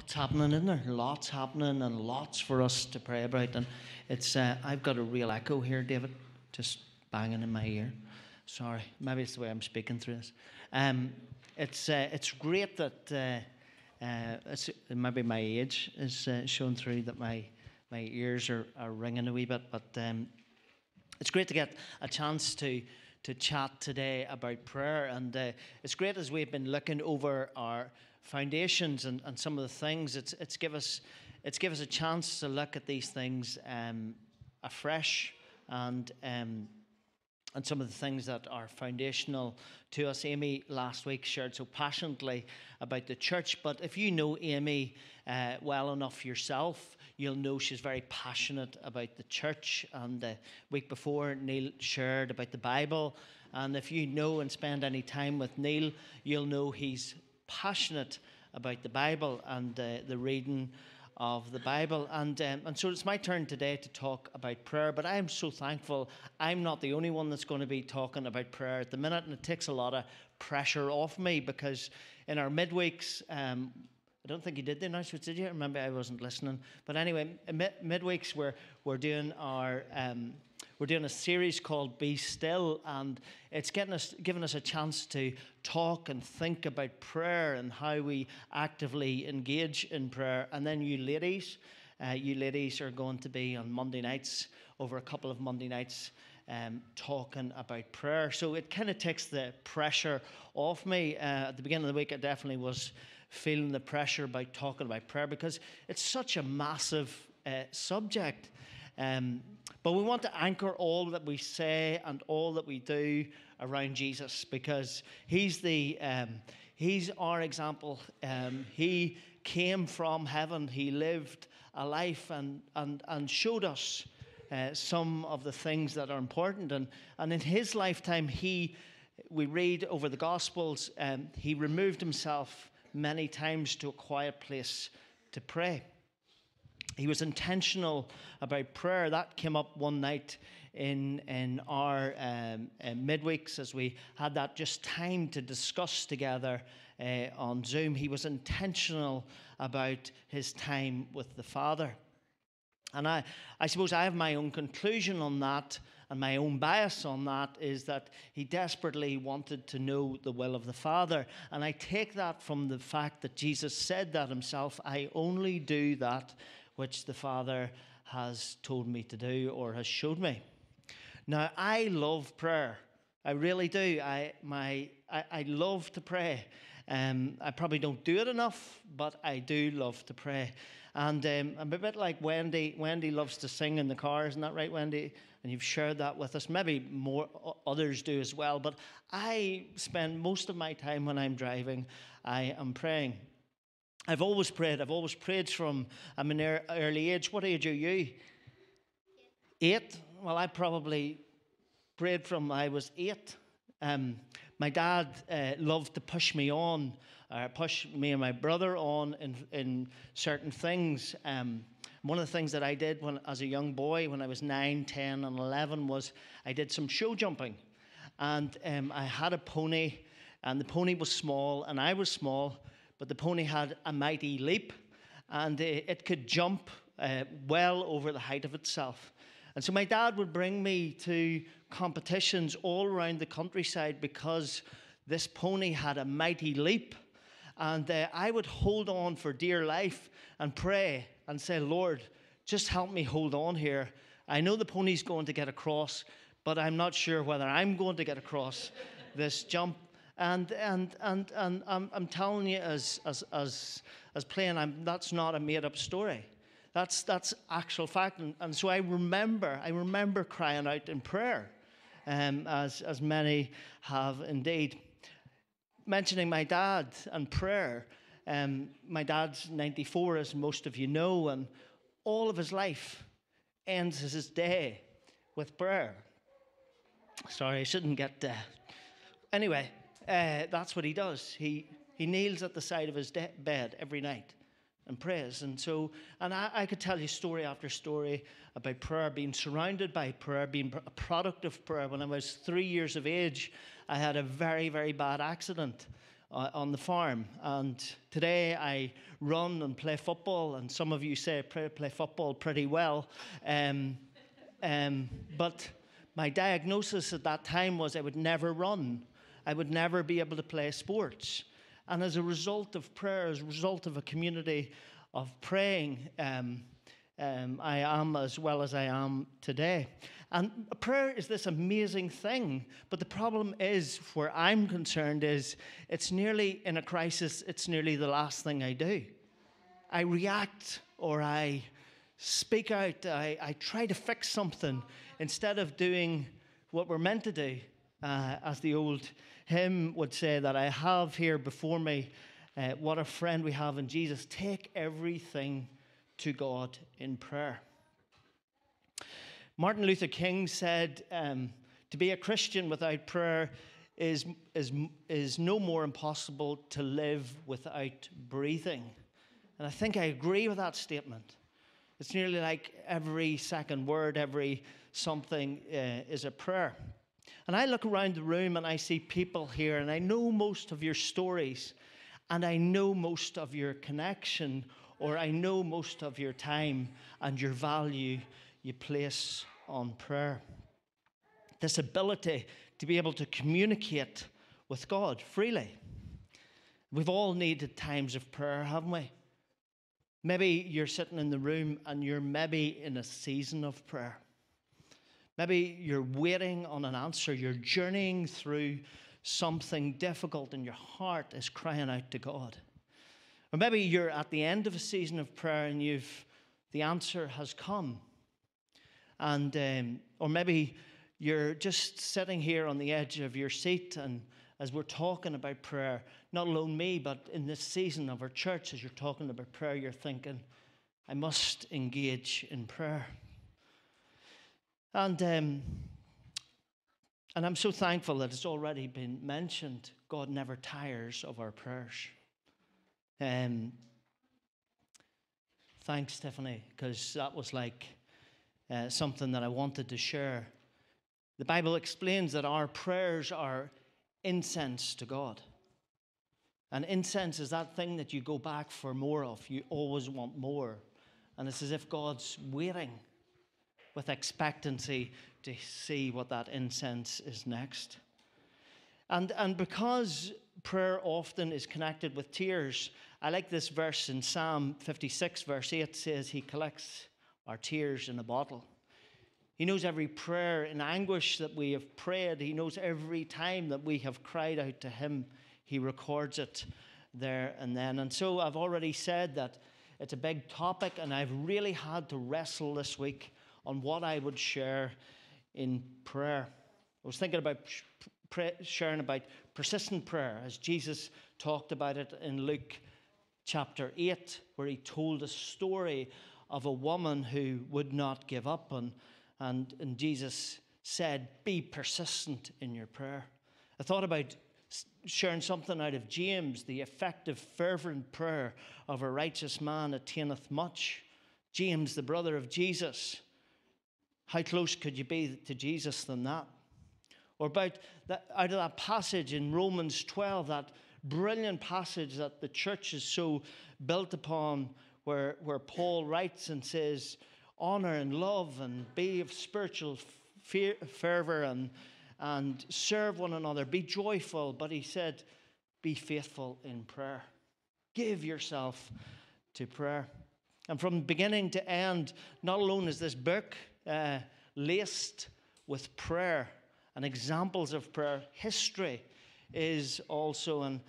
lots happening, isn't there? Lots happening and lots for us to pray about. And it's I've got a real echo here, David, just banging in my ear. Sorry, maybe it's the way I'm speaking through this. It's great that it's, maybe my age is showing through, that my ears are ringing a wee bit. But it's great to get a chance to chat today about prayer. And it's great as we've been looking over our foundations and some of the things. It's give us a chance to look at these things afresh, and some of the things that are foundational to us. Amy last week shared so passionately about the church, but if you know Amy well enough yourself, you'll know she's very passionate about the church. And the week before, Neil shared about the Bible. And if you know and spend any time with Neil, you'll know he's passionate about the Bible and the reading of the Bible. And so it's my turn today to talk about prayer. But I am so thankful I'm not the only one that's going to be talking about prayer at the minute. And it takes a lot of pressure off me, because in our midweeks, I don't think you did the announcements, did you? Remember, I wasn't listening. But anyway, midweeks we're doing a series called Be Still, and it's giving us a chance to talk and think about prayer and how we actively engage in prayer. And then you ladies are going to be on Monday nights, over a couple of Monday nights, talking about prayer. So it kind of takes the pressure off me. At the beginning of the week, I definitely was feeling the pressure about talking about prayer, because it's such a massive subject. But we want to anchor all that we say and all that we do around Jesus, because he's our example. He came from heaven. He lived a life and showed us some of the things that are important. And in his lifetime, we read over the Gospels, he removed himself many times to a quiet place to pray. He was intentional about prayer. That came up one night in our midweeks, as we had that just time to discuss together on Zoom. He was intentional about his time with the Father. And I suppose I have my own conclusion on that, and my own bias on that is that he desperately wanted to know the will of the Father. And I take that from the fact that Jesus said that himself: I only do that which the Father has told me to do or has showed me. Now, I love prayer. I really do. I love to pray. I probably don't do it enough, but I do love to pray. And I'm a bit like Wendy. Wendy loves to sing in the car, isn't that right, Wendy? And you've shared that with us. Maybe more others do as well. But I spend most of my time when I'm driving, I am praying. I've always prayed from an early age. What age are you? 8? Well, I probably prayed from I was 8. My dad loved to push me and my brother on in certain things. One of the things that I did as a young boy, when I was 9, 10, and 11, was I did some show jumping. And I had a pony, and the pony was small, and I was small, but the pony had a mighty leap, and it could jump well over the height of itself. And so my dad would bring me to competitions all around the countryside, because this pony had a mighty leap. And I would hold on for dear life and pray and say, Lord, just help me hold on here. I know the pony's going to get across, but I'm not sure whether I'm going to get across this jump. And I'm telling you, as playing, that's not a made-up story. That's actual fact. And so I remember crying out in prayer, as many have indeed. Mentioning my dad and prayer, my dad's 94, as most of you know, and all of his life ends his day with prayer. Sorry, I shouldn't get... Anyway, that's what he does. He kneels at the side of his bed every night and prays. And I could tell you story after story about prayer, being surrounded by prayer, being a product of prayer. When I was 3 years of age, I had a very, very bad accident on the farm. And today I run and play football, and some of you say play football pretty well. But my diagnosis at that time was I would never run. I would never be able to play sports. And as a result of prayer, as a result of a community of praying, I am as well as I am today. And prayer is this amazing thing. But the problem is, where I'm concerned, is it's nearly, in a crisis, it's nearly the last thing I do. I react, or I speak out. I try to fix something instead of doing what we're meant to do. As the old hymn would say that I have here before me, what a friend we have in Jesus. Take everything to God in prayer. Martin Luther King said, to be a Christian without prayer is no more impossible to live without breathing. And I think I agree with that statement. It's nearly like every second word, every something is a prayer. And I look around the room and I see people here, and I know most of your stories, and I know most of your connection, or I know most of your time and your value you place on prayer. This ability to be able to communicate with God freely. We've all needed times of prayer, haven't we? Maybe you're sitting in the room and you're maybe in a season of prayer. Maybe you're waiting on an answer. You're journeying through something difficult and your heart is crying out to God. Or maybe you're at the end of a season of prayer and the answer has come. And or maybe you're just sitting here on the edge of your seat, and as we're talking about prayer, not alone me, but in this season of our church, as you're talking about prayer, you're thinking, I must engage in prayer. And I'm so thankful that it's already been mentioned, God never tires of our prayers. Thanks, Stephanie, because that was like something that I wanted to share. The Bible explains that our prayers are incense to God. And incense is that thing that you go back for more of. You always want more. And it's as if God's waiting with expectancy to see what that incense is next. And because prayer often is connected with tears, I like this verse in Psalm 56, verse 8 says, He collects our tears in a bottle. He knows every prayer in anguish that we have prayed. He knows every time that we have cried out to Him. He records it there and then. And so I've already said that it's a big topic, and I've really had to wrestle this week on what I would share in prayer. I was thinking about sharing about persistent prayer, as Jesus talked about it in Luke chapter 8, where He told a story of a woman who would not give up, and Jesus said, be persistent in your prayer. I thought about sharing something out of James, the effective fervent prayer of a righteous man attaineth much. James, the brother of Jesus. How close could you be to Jesus than that? Or about that, out of that passage in Romans 12, that brilliant passage that the church is so built upon, where Paul writes and says, honor and love and be of spiritual fervor and serve one another. Be joyful. But he said, be faithful in prayer. Give yourself to prayer. And from beginning to end, not alone is this book laced with prayer and examples of prayer, history is also, and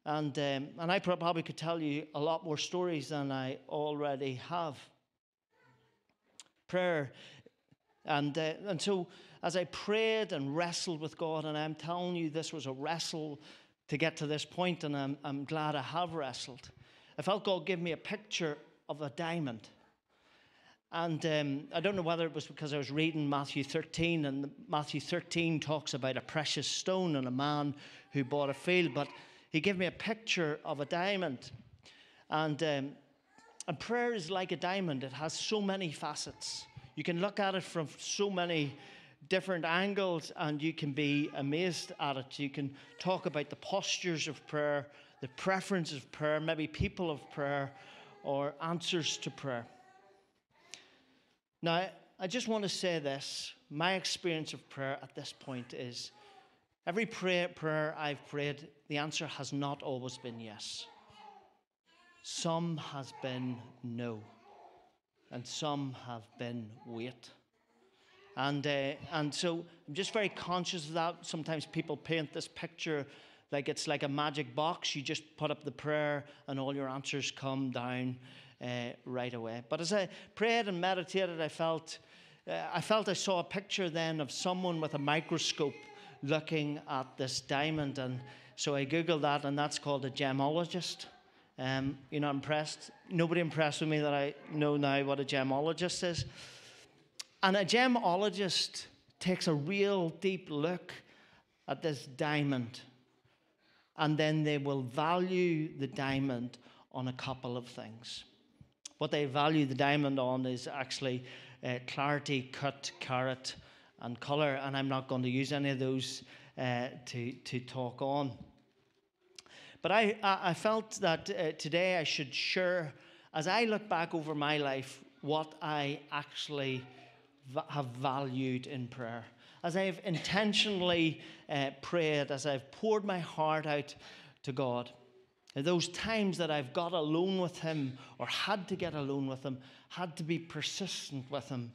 I probably could tell you a lot more stories than I already have. Prayer, and so as I prayed and wrestled with God, and I'm telling you, this was a wrestle to get to this point, and I'm glad I have wrestled. I felt God give me a picture of a diamond. And I don't know whether it was because I was reading Matthew 13, and Matthew 13 talks about a precious stone and a man who bought a field, but he gave me a picture of a diamond. And prayer is like a diamond. It has so many facets. You can look at it from so many different angles, and you can be amazed at it. You can talk about the postures of prayer, the preferences of prayer, maybe people of prayer, or answers to prayer. Now, I just want to say this. My experience of prayer at this point is every prayer I've prayed, the answer has not always been yes. Some has been no, and some have been wait. And so I'm just very conscious of that. Sometimes people paint this picture like it's like a magic box. You just put up the prayer and all your answers come down right away. But as I prayed and meditated, I felt I saw a picture then of someone with a microscope looking at this diamond. And so I Googled that, and that's called a gemologist. You're not impressed? Nobody impressed with me that I know now what a gemologist is. And a gemologist takes a real deep look at this diamond, and then they will value the diamond on a couple of things. What they value the diamond on is actually clarity, cut, caret, and color, and I'm not going to use any of those to talk on. But I felt that today I should share, as I look back over my life, what I actually have valued in prayer. As I've intentionally prayed, as I've poured my heart out to God, those times that I've got alone with Him or had to get alone with Him, had to be persistent with Him,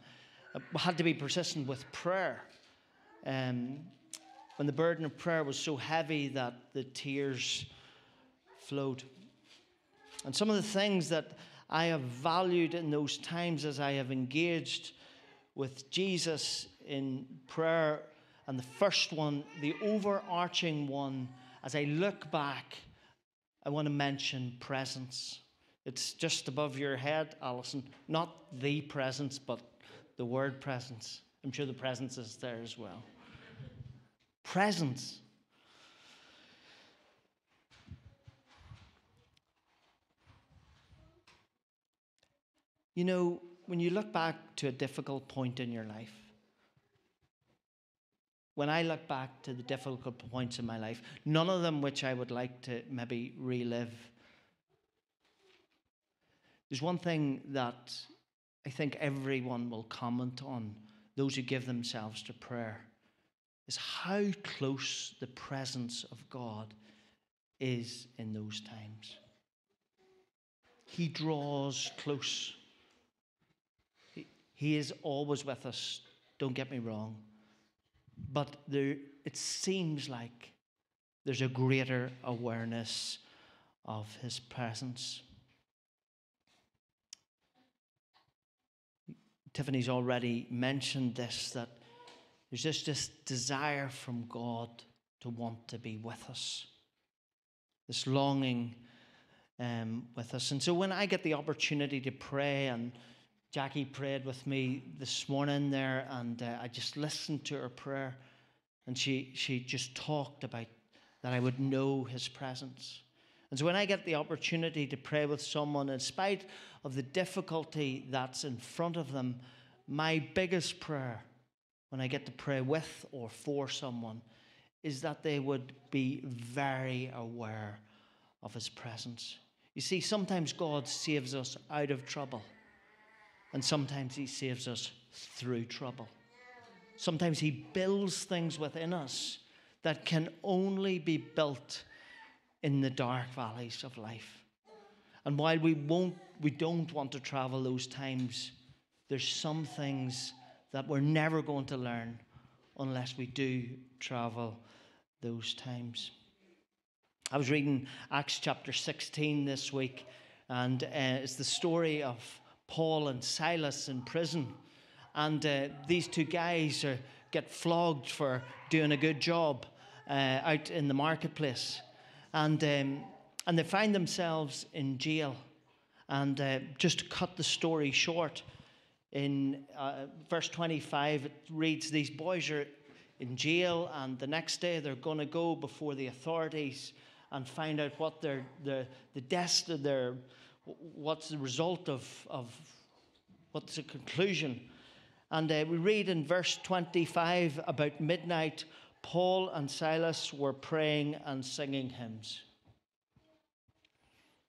had to be persistent with prayer. When the burden of prayer was so heavy that the tears flowed. And some of the things that I have valued in those times as I have engaged with Jesus in prayer, and the first one, the overarching one, as I look back, I want to mention presence. It's just above your head, Alison. Not the presence, but the word presence. I'm sure the presence is there as well. Presence. You know, when you look back to a difficult point in your life, when I look back to the difficult points in my life, none of them which I would like to maybe relive, there's one thing that I think everyone will comment on, those who give themselves to prayer, is how close the presence of God is in those times. He draws close. He is always with us, don't get me wrong. But it seems like there's a greater awareness of His presence. Tiffany's already mentioned this, that there's just this desire from God to want to be with us. This longing with us. And so when I get the opportunity to pray, and Jackie prayed with me this morning there, and I just listened to her prayer, and she just talked about that I would know His presence. And so when I get the opportunity to pray with someone, in spite of the difficulty that's in front of them, my biggest prayer when I get to pray with or for someone is that they would be very aware of His presence. You see, sometimes God saves us out of trouble. And sometimes He saves us through trouble. Sometimes He builds things within us that can only be built in the dark valleys of life. And while we don't want to travel those times, there's some things that we're never going to learn unless we do travel those times. I was reading Acts chapter 16 this week, and it's the story of Paul and Silas in prison, and these two guys get flogged for doing a good job out in the marketplace, and they find themselves in jail. And just to cut the story short, in verse 25 it reads, these boys are in jail, and the next day they're going to go before the authorities and find out what what's the result of what's the conclusion. And we read in verse 25, about midnight, Paul and Silas were praying and singing hymns.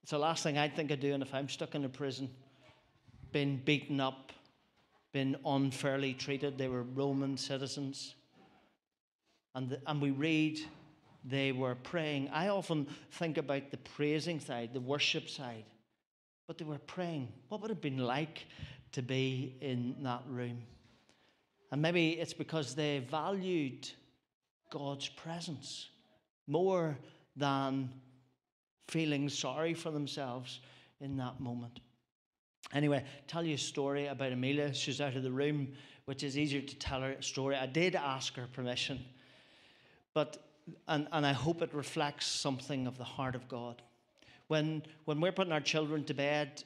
It's the last thing I'd think of doing if I'm stuck in a prison, been beaten up, been unfairly treated. They were Roman citizens. And we read they were praying. I often think about the praising side, the worship side. But they were praying. What would it have been like to be in that room? And maybe it's because they valued God's presence more than feeling sorry for themselves in that moment. Anyway, tell you a story about Amelia. She's out of the room, which is easier to tell her a story. I did ask her permission, but and I hope it reflects something of the heart of God. When we're putting our children to bed,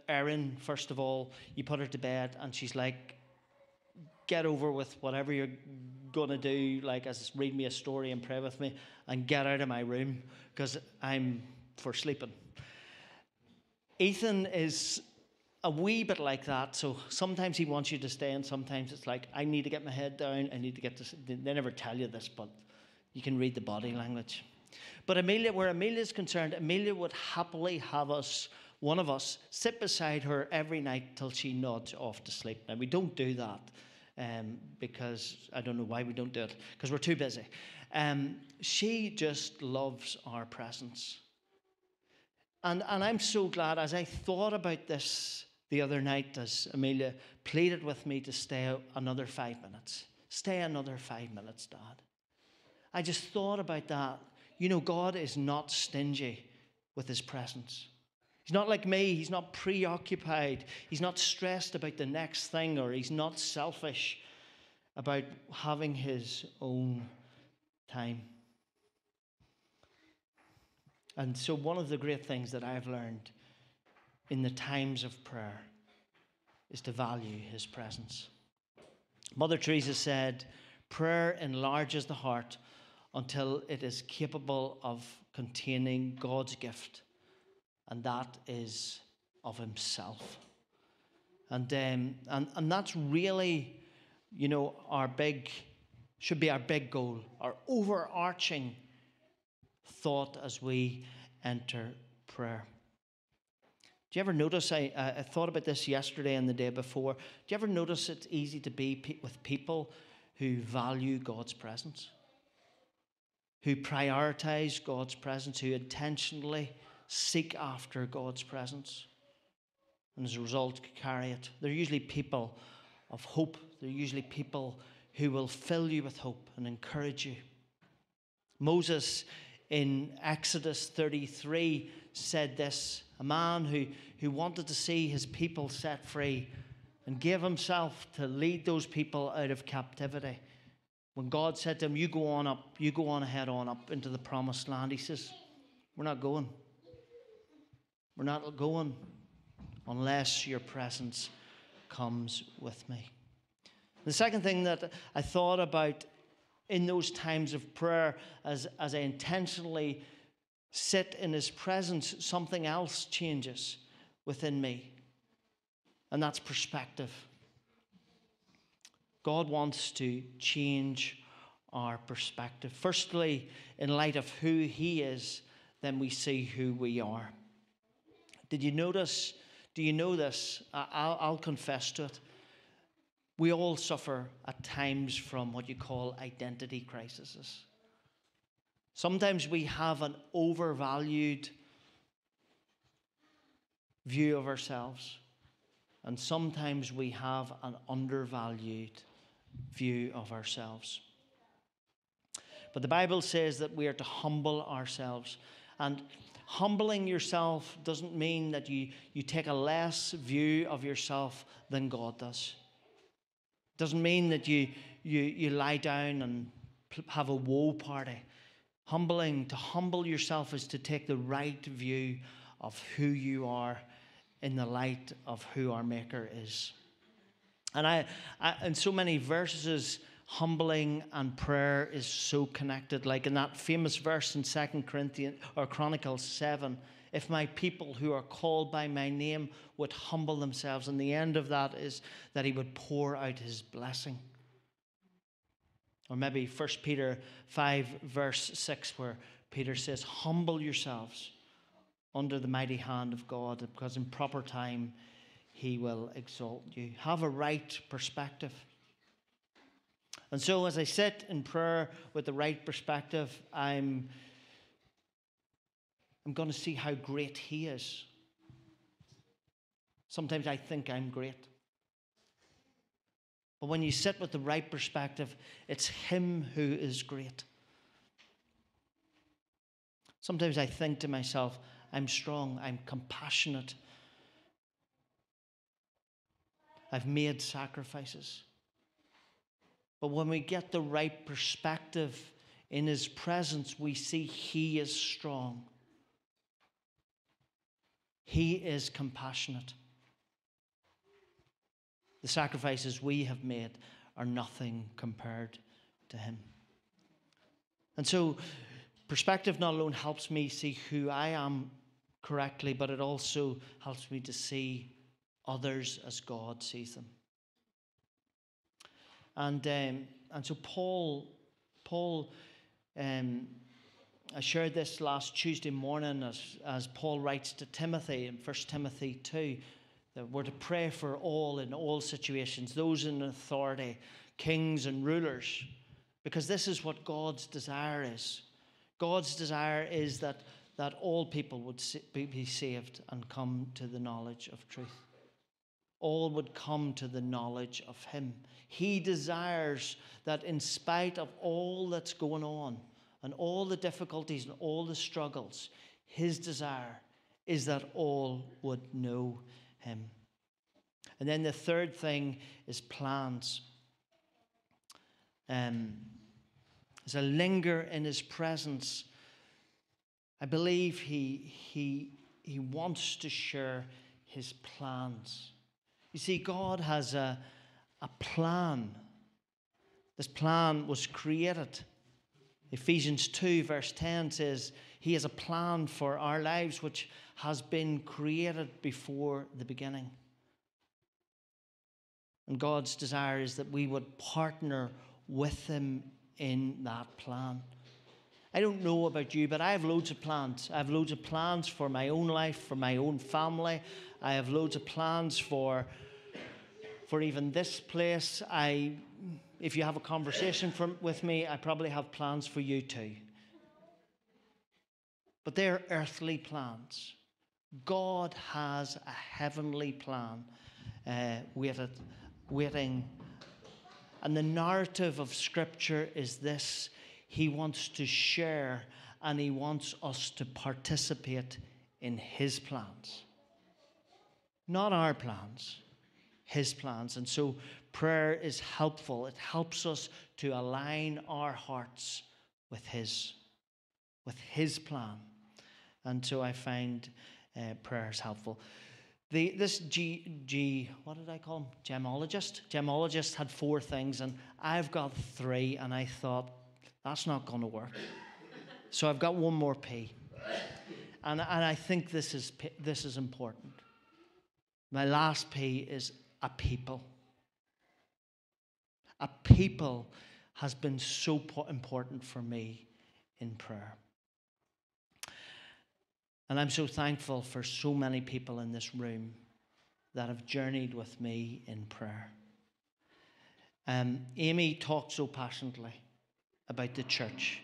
Erin, first of all, you put her to bed and she's like, get over with whatever you're going to do, like as read me a story and pray with me, and get out of my room because I'm for sleeping. Ethan is a wee bit like that, so sometimes he wants you to stay and sometimes it's like, I need to get my head down, I need to get this. They never tell you this, but you can read the body language. But Amelia, where Amelia's concerned, Amelia would happily have one of us, sit beside her every night till she nods off to sleep. Now, we don't do that because I don't know why we don't do it, because we're too busy. She just loves our presence. And I'm so glad, as I thought about this the other night, as Amelia pleaded with me to stay another 5 minutes. Stay another 5 minutes, Dad. I just thought about that. You know, God is not stingy with his presence. He's not like me. He's not preoccupied. He's not stressed about the next thing, or he's not selfish about having his own time. And so one of the great things that I've learned in the times of prayer is to value his presence. Mother Teresa said, prayer enlarges the heart until it is capable of containing God's gift, and that is of himself. And that's really, you know, should be our big goal, our overarching thought as we enter prayer. Do you ever notice, I thought about this yesterday and the day before, do you ever notice it's easy to be with people who value God's presence? Who prioritize God's presence, who intentionally seek after God's presence, and as a result carry it. They're usually people of hope. They're usually people who will fill you with hope and encourage you. Moses in Exodus 33 said this, a man who wanted to see his people set free and gave himself to lead those people out of captivity. When God said to him, you go on up, you go on ahead on up into the promised land, he says, we're not going. We're not going unless your presence comes with me. The second thing that I thought about in those times of prayer, as I intentionally sit in his presence, something else changes within me. And that's perspective. God wants to change our perspective. Firstly, in light of who he is, then we see who we are. Did you notice? Do you know this? I'll confess to it. We all suffer at times from what you call identity crises. Sometimes we have an overvalued view of ourselves, and sometimes we have an undervalued view of ourselves. But the Bible says that we are to humble ourselves. And humbling yourself doesn't mean that you take a less view of yourself than God does. It doesn't mean that you lie down and have a woe party. To humble yourself is to take the right view of who you are in the light of who our Maker is. And I in so many verses, humbling and prayer is so connected. Like in that famous verse in 2 Chronicles 7, if my people who are called by my name would humble themselves. And the end of that is that he would pour out his blessing. Or maybe 1 Peter 5 verse 6, where Peter says, humble yourselves under the mighty hand of God, because in proper time he will exalt you. Have a right perspective. And so as I sit in prayer with the right perspective, I'm going to see how great he is. Sometimes I think I'm great. But when you sit with the right perspective, it's him who is great. Sometimes I think to myself, I'm strong, I'm compassionate. I've made sacrifices. But when we get the right perspective in his presence, we see he is strong. He is compassionate. The sacrifices we have made are nothing compared to him. And so, perspective not alone helps me see who I am correctly, but it also helps me to see others as God sees them. And so Paul, I shared this last Tuesday morning as Paul writes to Timothy in 1 Timothy 2, that we're to pray for all in all situations, those in authority, kings and rulers, because this is what God's desire is. God's desire is that all people would be saved and come to the knowledge of truth. All would come to the knowledge of him. He desires that in spite of all that's going on and all the difficulties and all the struggles, his desire is that all would know him. And then the third thing is plans. As I linger in his presence, I believe he wants to share his plans. You see, God has a plan. This plan was created. Ephesians 2 verse 10 says he has a plan for our lives which has been created before the beginning. And God's desire is that we would partner with him in that plan. I don't know about you, but I have loads of plans. I have loads of plans for my own life, for my own family. I have loads of plans for even this place. If you have a conversation with me, I probably have plans for you too. But they're earthly plans. God has a heavenly plan waiting. And the narrative of Scripture is this: he wants to share and he wants us to participate in his plans. Not our plans, his plans. And so prayer is helpful. It helps us to align our hearts with his plan. And so I find prayer is helpful. This what did I call him? Gemologist had 4 things, and I've got 3, and I thought, that's not going to work. So I've got one more P. And I think this is important. My last P is a people. A people has been so important for me in prayer. And I'm so thankful for so many people in this room that have journeyed with me in prayer. Amy talked so passionately about the church.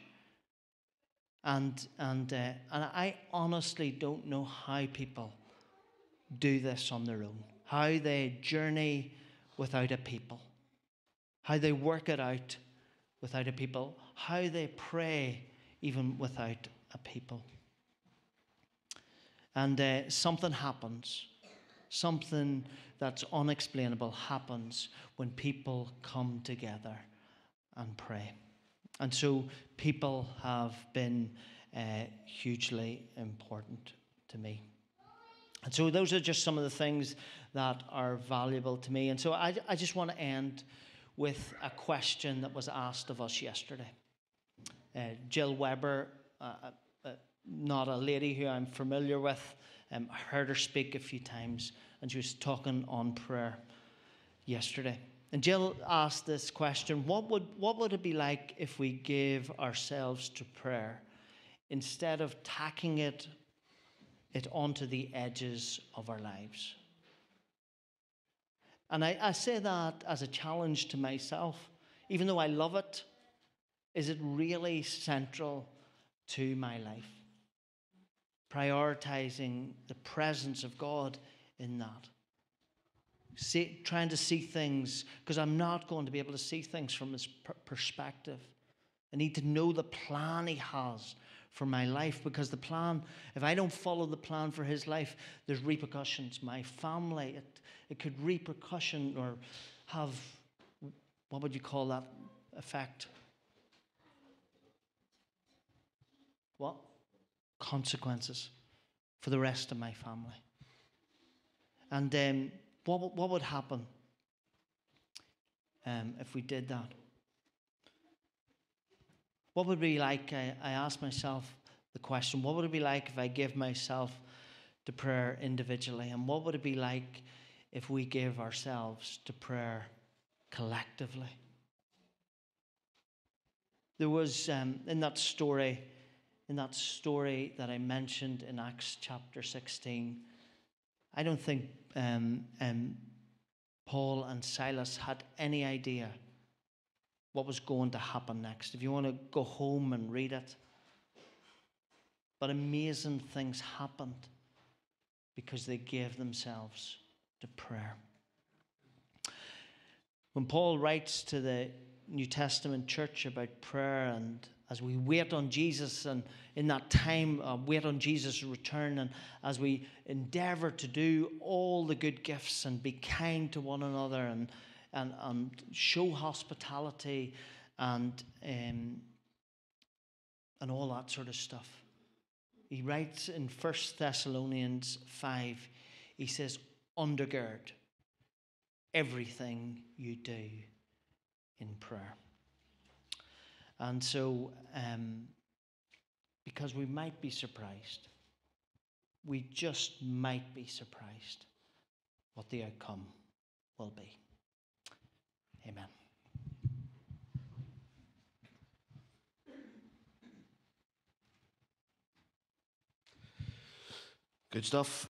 And I honestly don't know how people do this on their own, how they journey without a people, how they work it out without a people, how they pray even without a people. And something happens, something that's unexplainable happens when people come together and pray. And so people have been hugely important to me. And so those are just some of the things that are valuable to me. And so I just want to end with a question that was asked of us yesterday. Jill Weber not a lady who I'm familiar with. I heard her speak a few times, and she was talking on prayer yesterday. And Jill asked this question: what would it be like if we gave ourselves to prayer instead of tacking it onto the edges of our lives? And I say that as a challenge to myself. Even though I love it, is it really central to my life? Prioritizing the presence of God in that. Trying to see things, because I'm not going to be able to see things from His perspective. I need to know the plan He has for my life, because the plan, if I don't follow the plan for His life, there's repercussions. My family, it could repercussion or have, what would you call that effect? What? Consequences for the rest of my family. And what would happen if we did that? What would it be like? I asked myself the question, what would it be like if I gave myself to prayer individually? And what would it be like if we gave ourselves to prayer collectively? There was in that story that I mentioned in Acts chapter 16, I don't think Paul and Silas had any idea what was going to happen next. If you want to go home and read it. But amazing things happened because they gave themselves to prayer. When Paul writes to the New Testament church about prayer, and as we wait on Jesus, and in that time wait on Jesus' return, and as we endeavour to do all the good gifts and be kind to one another and show hospitality and all that sort of stuff. He writes in 1 Thessalonians 5, he says, undergird everything you do in prayer. And so, because we might be surprised, we just might be surprised what the outcome will be. Amen. Good stuff.